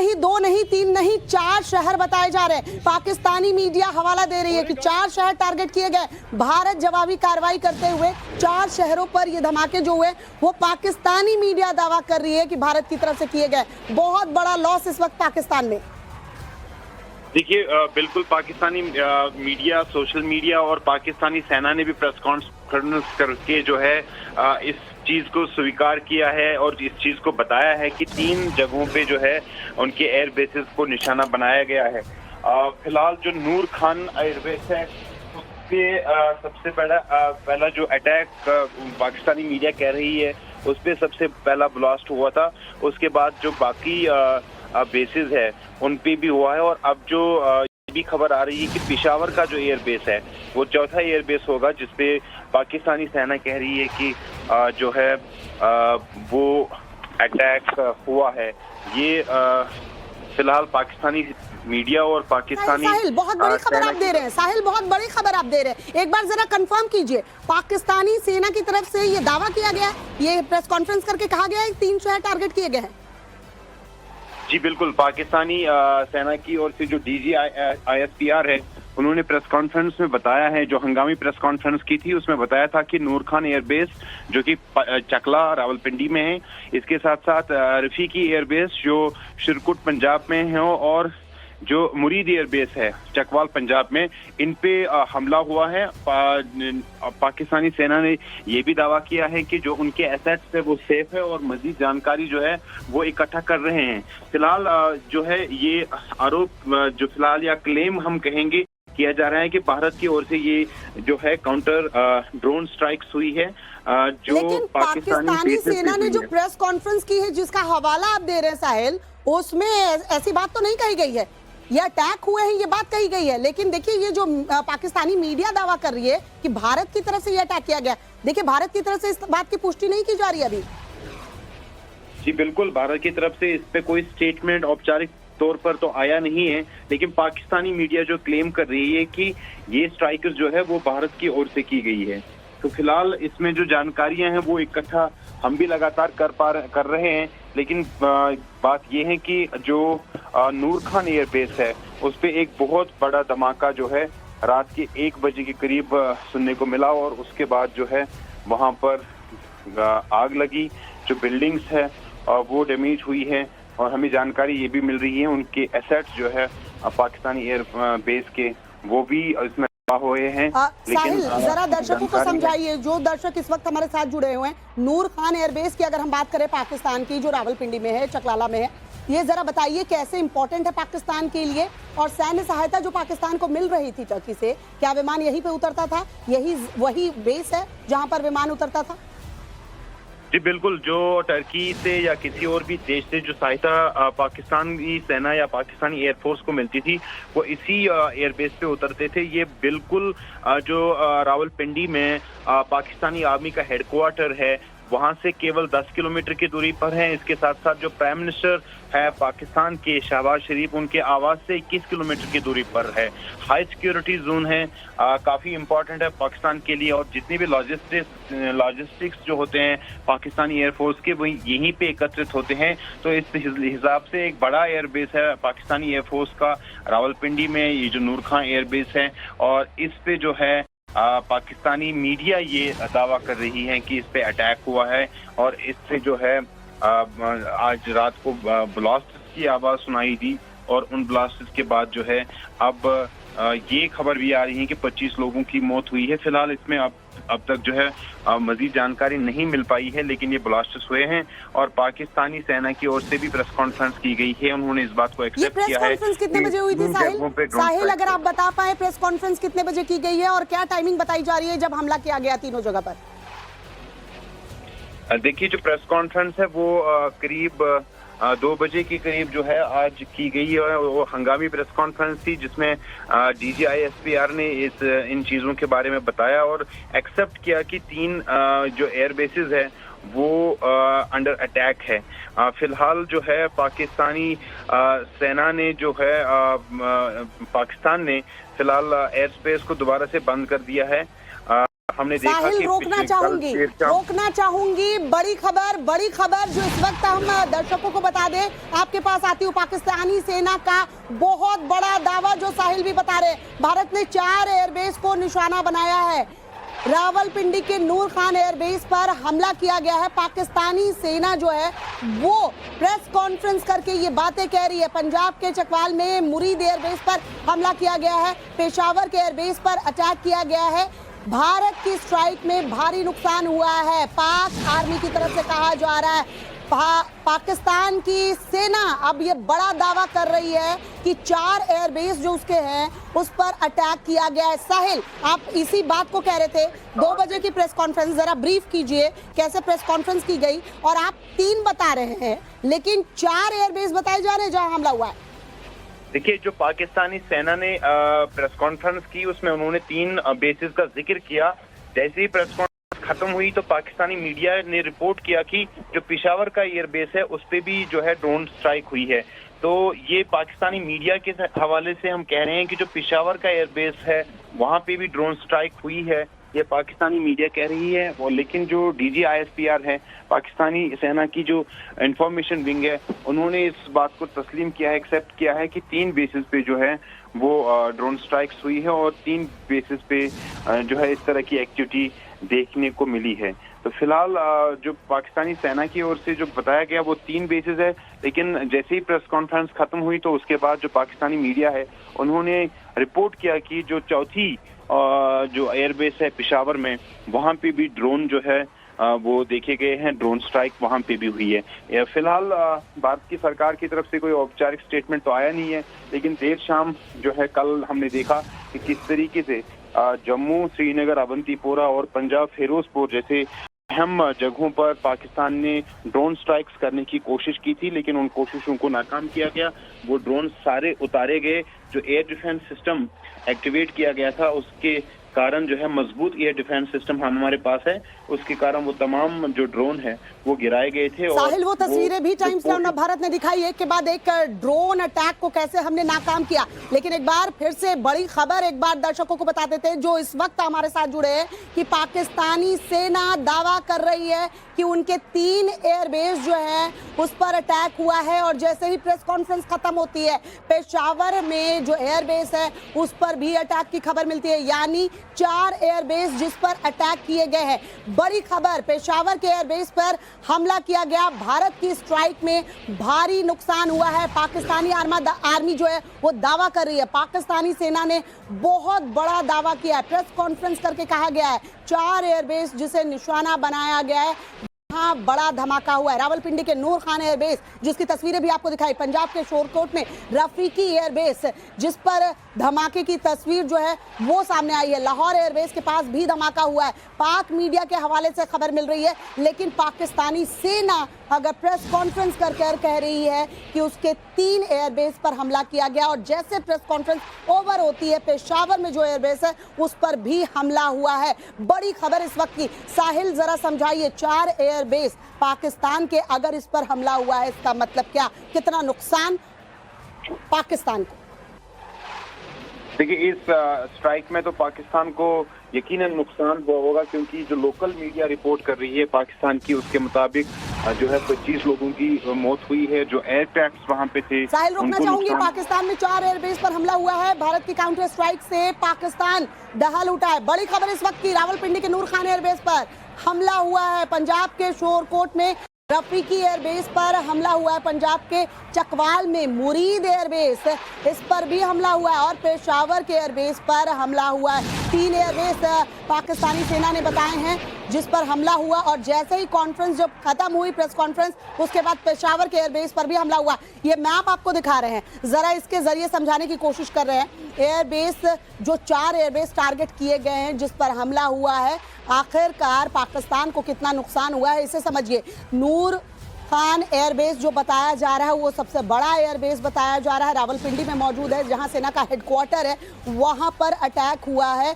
नहीं, 2 नहीं, 3 नहीं, 4 शहर बताए जा रहे हैं। पाकिस्तानी मीडिया हवाला दे रही है कि 4 शहर टारगेट किए गए। भारत जवाबी कार्रवाई करते हुए 4 शहरों पर ये धमाके जो हुए वो पाकिस्तानी मीडिया दावा कर रही है कि भारत की तरफ से किए गए। बहुत बड़ा लॉस इस वक्त पाकिस्तान में। देखिए, बिल्कुल पाकिस्तानी मीडिया, सोशल मीडिया और पाकिस्तानी सेना ने भी प्रेस कॉन्फ्रेंस करके जो है इस चीज को स्वीकार किया है और इस चीज को बताया है कि 3 जगहों पे जो है उनके एयर बेसिस को निशाना बनाया गया है। फिलहाल जो नूर खान एयरबेस है उस पे सबसे पहला जो अटैक पाकिस्तानी मीडिया कह रही है उस पे सबसे पहला ब्लास्ट हुआ था। उसके बाद जो बाकी बेसिस है उन पे भी हुआ है और अब जो भी खबर आ रही है कि पेशावर का जो एयरबेस है वो चौथा एयरबेस होगा जिसपे पाकिस्तानी सेना कह रही है कि जो है वो अटैक हुआ है। ये फिलहाल पाकिस्तानी मीडिया और पाकिस्तानी साहिल, बहुत बड़ी खबर आप दे रहे हैं। साहिल, बहुत बड़ी खबर आप दे रहे हैं। एक बार जरा कंफर्म कीजिए, पाकिस्तानी सेना की तरफ से ये दावा किया गया, ये प्रेस कॉन्फ्रेंस करके कहा गया है 3 शहर टारगेट किए गए हैं। जी बिल्कुल, पाकिस्तानी सेना की ओर से जो DGISPR है उन्होंने प्रेस कॉन्फ्रेंस में बताया है, जो हंगामी प्रेस कॉन्फ्रेंस की थी उसमें बताया था कि नूर खान एयरबेस जो कि चकला रावलपिंडी में है, इसके साथ साथ रफीकी एयरबेस जो शिरकुट पंजाब में है और जो मुरीद एयरबेस है चकवाल पंजाब में, इन पे हमला हुआ है। पाकिस्तानी सेना ने ये भी दावा किया है कि जो उनके एसेट्स है वो सेफ है और मजीद जानकारी जो है वो इकट्ठा कर रहे हैं। फिलहाल जो है ये आरोप जो फिलहाल या क्लेम हम कहेंगे किया जा रहा है कि भारत की ओर से ये जो है काउंटर ड्रोन स्ट्राइक्स हुई है। जो लेकिन पाकिस्तानी सेना ने जो प्रेस कॉन्फ्रेंस की है जिसका हवाला आप दे रहे हैं साहिल, उसमें ऐसी बात तो नहीं कही गई है। ये अटैक हुए हैं ये बात कही गई है, लेकिन देखिए ये जो पाकिस्तानी मीडिया दावा कर रही है कि भारत की तरफ से ये अटैक किया गया, देखिए भारत की तरफ से इस बात की पुष्टि नहीं की जा रही अभी। जी बिल्कुल, भारत की तरफ से इस पे कोई स्टेटमेंट औपचारिक तौर पर तो आया नहीं है, लेकिन पाकिस्तानी मीडिया जो क्लेम कर रही है कि ये स्ट्राइक्स जो है वो भारत की ओर से की गई है। तो फिलहाल इसमें जो जानकारियां हैं वो इकट्ठा हम भी लगातार कर रहे हैं, लेकिन बात ये है कि जो नूर खान एयरबेस है उस पे एक बहुत बड़ा धमाका जो है रात के 1 बजे के करीब सुनने को मिला और उसके बाद जो है वहां पर आग लगी। जो बिल्डिंग्स है वो डैमेज हुई है और हमें जानकारी ये भी मिल रही है उनके एसेट्स जो है पाकिस्तानी एयर बेस के वो भी इसमें हुए हैं। साहिल, जरा दर्शकों को समझाइए, जो दर्शक इस वक्त हमारे साथ जुड़े हुए हैं, नूर खान एयरबेस की अगर हम बात करें पाकिस्तान की जो रावलपिंडी में है, चकलाला में है, ये जरा बताइए कैसे इंपॉर्टेंट है पाकिस्तान के लिए और सैन्य सहायता जो पाकिस्तान को मिल रही थी टर्की से, क्या विमान यहीं पे उतरता था? यही वही बेस है जहां पर विमान उतरता था? जी बिल्कुल, जो टर्की से या किसी और भी देश से जो सहायता पाकिस्तानी सेना या पाकिस्तानी एयरफोर्स को मिलती थी वो इसी एयरबेस पे उतरते थे। ये बिल्कुल जो रावलपिंडी में पाकिस्तानी आर्मी का हेडक्वार्टर है वहां से केवल 10 किलोमीटर की दूरी पर है। इसके साथ साथ जो प्राइम मिनिस्टर है पाकिस्तान के शहबाज शरीफ, उनके आवास से 21 किलोमीटर की दूरी पर है। हाई सिक्योरिटी जोन है, काफी इंपॉर्टेंट है पाकिस्तान के लिए और जितनी भी लॉजिस्टिक्स जो होते हैं पाकिस्तानी एयरफोर्स के वो यहीं पे एकत्रित होते हैं। तो इस हिसाब से एक बड़ा एयरबेस है पाकिस्तानी एयरफोर्स का रावलपिंडी में, ये जो नूर खान एयरबेस है और इस पे जो है पाकिस्तानी मीडिया ये दावा कर रही है कि इस पे अटैक हुआ है और इससे जो है आज रात को ब्लास्ट की आवाज सुनाई दी और उन ब्लास्ट के बाद जो है अब ये खबर भी आ रही है कि 25 लोगों की मौत हुई है। फिलहाल इसमें अब तक जो है मजीद जानकारी नहीं मिल पाई है, लेकिन ये ब्लास्ट्स हुए हैं और पाकिस्तानी सेना की ओर से भी प्रेस कॉन्फ्रेंस की गई है। उन्होंने इस बात को एक्सेप्ट किया है। प्रेस कॉन्फ्रेंस कितने बजे हुई थी साहिल, अगर आप बता पाए प्रेस कॉन्फ्रेंस कितने बजे की गई है और क्या टाइमिंग बताई जा रही है जब हमला किया गया तीनों जगह पर? देखिए, जो प्रेस कॉन्फ्रेंस है वो करीब 2 बजे के करीब जो है आज की गई है। वो हंगामी प्रेस कॉन्फ्रेंस थी जिसमें DGISPR ने इन चीजों के बारे में बताया और एक्सेप्ट किया कि 3 जो एयर बेसिस है वो अंडर अटैक है। फिलहाल जो है पाकिस्तानी सेना ने जो है पाकिस्तान ने फिलहाल एयर स्पेस को दोबारा से बंद कर दिया है। हमने देखा साहिल, कि रोकना चाहूंगी बड़ी खबर जो इस वक्त हम दर्शकों को बता दें, आपके पास आती हूँ। पाकिस्तानी सेना का बहुत बड़ा दावा जो साहिल भी बता रहे, भारत ने 4 एयरबेस को निशाना बनाया है। रावलपिंडी के नूर खान एयरबेस पर हमला किया गया है। पाकिस्तानी सेना जो है वो प्रेस कॉन्फ्रेंस करके ये बातें कह रही है। पंजाब के चकवाल में मुरीद एयरबेस पर हमला किया गया है, पेशावर के एयरबेस पर अटैक किया गया है। भारत की स्ट्राइक में भारी नुकसान हुआ है, पाक आर्मी की तरफ से कहा जा रहा है। पाकिस्तान की सेना अब ये बड़ा दावा कर रही है कि 4 एयरबेस जो उसके हैं उस पर अटैक किया गया है। साहिल, आप इसी बात को कह रहे थे, 2 बजे की प्रेस कॉन्फ्रेंस, जरा ब्रीफ कीजिए कैसे प्रेस कॉन्फ्रेंस की गई। और आप 3 बता रहे हैं लेकिन 4 एयरबेस बताए जा रहे हैं जहां हमला हुआ है। देखिए, जो पाकिस्तानी सेना ने प्रेस कॉन्फ्रेंस की उसमें उन्होंने 3 बेसिस का जिक्र किया। जैसे ही प्रेस कॉन्फ्रेंस खत्म हुई तो पाकिस्तानी मीडिया ने रिपोर्ट किया कि जो पेशावर का एयरबेस है उस पे भी जो है ड्रोन स्ट्राइक हुई है। तो ये पाकिस्तानी मीडिया के हवाले से हम कह रहे हैं कि जो पेशावर का एयरबेस है वहां पे भी ड्रोन स्ट्राइक हुई है, ये पाकिस्तानी मीडिया कह रही है। और लेकिन जो डीजी ISPR है, पाकिस्तानी सेना की जो इंफॉर्मेशन विंग है, उन्होंने इस बात को तस्लीम किया है, एक्सेप्ट किया है कि 3 बेसिस पे जो है वो ड्रोन स्ट्राइक्स हुई है और 3 बेसिस पे जो है इस तरह की एक्टिविटी देखने को मिली है। तो फिलहाल जो पाकिस्तानी सेना की ओर से जो बताया गया वो 3 बेसिस है, लेकिन जैसे ही प्रेस कॉन्फ्रेंस खत्म हुई तो उसके बाद जो पाकिस्तानी मीडिया है उन्होंने रिपोर्ट किया कि जो चौथी जो एयरबेस है पेशावर में, वहां पे भी ड्रोन जो है वो देखे गए हैं, ड्रोन स्ट्राइक वहां पे भी हुई है। फिलहाल भारत की सरकार की तरफ से कोई औपचारिक स्टेटमेंट तो आया नहीं है, लेकिन देर शाम जो है कल हमने देखा कि किस तरीके से जम्मू, श्रीनगर, अवंतीपोरा और पंजाब फिरोजपुर जैसे अहम जगहों पर पाकिस्तान ने ड्रोन स्ट्राइक्स करने की कोशिश की थी, लेकिन उन कोशिशों को नाकाम किया गया। वो ड्रोन सारे उतारे गए। जो एयर डिफेंस सिस्टम एक्टिवेट किया गया था उसके कारण जो है मजबूत एयर डिफेंस सिस्टम हमारे पास है, उसके कारण वो तमाम जो ड्रोन है वो गिराए गए थे। साहिल, वो तस्वीरें भी टाइम्स ऑफ भारत ने दिखाई, एक के बाद एक ड्रोन अटैक को कैसे हमने नाकाम किया। लेकिन एक बार फिर से बड़ी खबर एक बार दर्शकों को बता देते हैं जो इस वक्त हमारे साथ जुड़े हैं कि पाकिस्तानी सेना दावा कर रही है कि उनके 3 एयरबेस जो है उस पर अटैक हुआ है। और जैसे ही प्रेस कॉन्फ्रेंस खत्म होती है, पेशावर में जो एयरबेस है उस पर भी अटैक की खबर मिलती है, यानी 4 एयरबेस जिस पर अटैक किए गए हैं। बड़ी खबर, पेशावर के एयरबेस पर हमला किया गया, भारत की स्ट्राइक में भारी नुकसान हुआ है। पाकिस्तानी आर्मी जो है वो दावा कर रही है, पाकिस्तानी सेना ने बहुत बड़ा दावा किया है, प्रेस कॉन्फ्रेंस करके कहा गया है 4 एयरबेस जिसे निशाना बनाया गया है, हाँ, बड़ा धमाका हुआ है। रावलपिंडी के नूर खान एयरबेस जिसकी तस्वीरें भी आपको दिखाई, पंजाब के शोरकोट में रफीकी एयरबेस जिस पर धमाके की तस्वीर जो है वो सामने आई है। लाहौर एयरबेस के पास भी धमाका हुआ है। पाक मीडिया के हवाले से खबर मिल रही है, लेकिन पाकिस्तानी सेना अगर प्रेस कॉन्फ्रेंस कर कह रही है कि उसके 3 एयरबेस पर हमला किया गया। और जैसे प्रेस कॉन्फ्रेंस ओवर होती है, पेशावर में जो एयरबेस है उस पर भी हमला हुआ है। बड़ी खबर इस वक्त की। साहिल, जरा समझाइए, 4 एयरबेस पाकिस्तान के अगर इस पर हमला हुआ है इसका मतलब क्या, कितना नुकसान पाकिस्तान को? देखिए, इस स्ट्राइक में तो पाकिस्तान को यकीनन नुकसान हुआ होगा, क्योंकि जो लोकल मीडिया रिपोर्ट कर रही है पाकिस्तान की, उसके मुताबिक जो है 25 लोगों की मौत हुई है। जो एयरक्राफ्ट वहां पे थे, साहिल, रुकना चाहूंगी। पाकिस्तान में 4 एयरबेस पर हमला हुआ है, भारत की काउंटर स्ट्राइक से पाकिस्तान दहल उठा है। बड़ी खबर इस वक्त की, रावलपिंडी के नूर खान एयरबेस पर हमला हुआ है, पंजाब के शोरकोट में रफीकी एयरबेस पर हमला हुआ है, पंजाब के चकवाल में मुरीद एयरबेस इस पर भी हमला हुआ है और पेशावर के एयरबेस पर हमला हुआ है। 3 एयरबेस पाकिस्तानी सेना ने बताए हैं जिस पर हमला हुआ। और जैसे ही कॉन्फ्रेंस जब खत्म हुई, प्रेस कॉन्फ्रेंस, उसके बाद पेशावर के एयरबेस पर भी हमला हुआ। ये मैप आपको दिखा रहे हैं, जरा इसके जरिए समझाने की कोशिश कर रहे हैं। एयरबेस, जो 4 एयरबेस टारगेट किए गए हैं जिस पर हमला हुआ है, आखिरकार पाकिस्तान को कितना नुकसान हुआ है इसे समझिए। नूर खान एयरबेस जो बताया जा रहा है वो सबसे बड़ा एयरबेस बताया जा रहा है, रावलपिंडी में मौजूद है, जहां सेना का हेडक्वार्टर है, वहां पर अटैक हुआ है।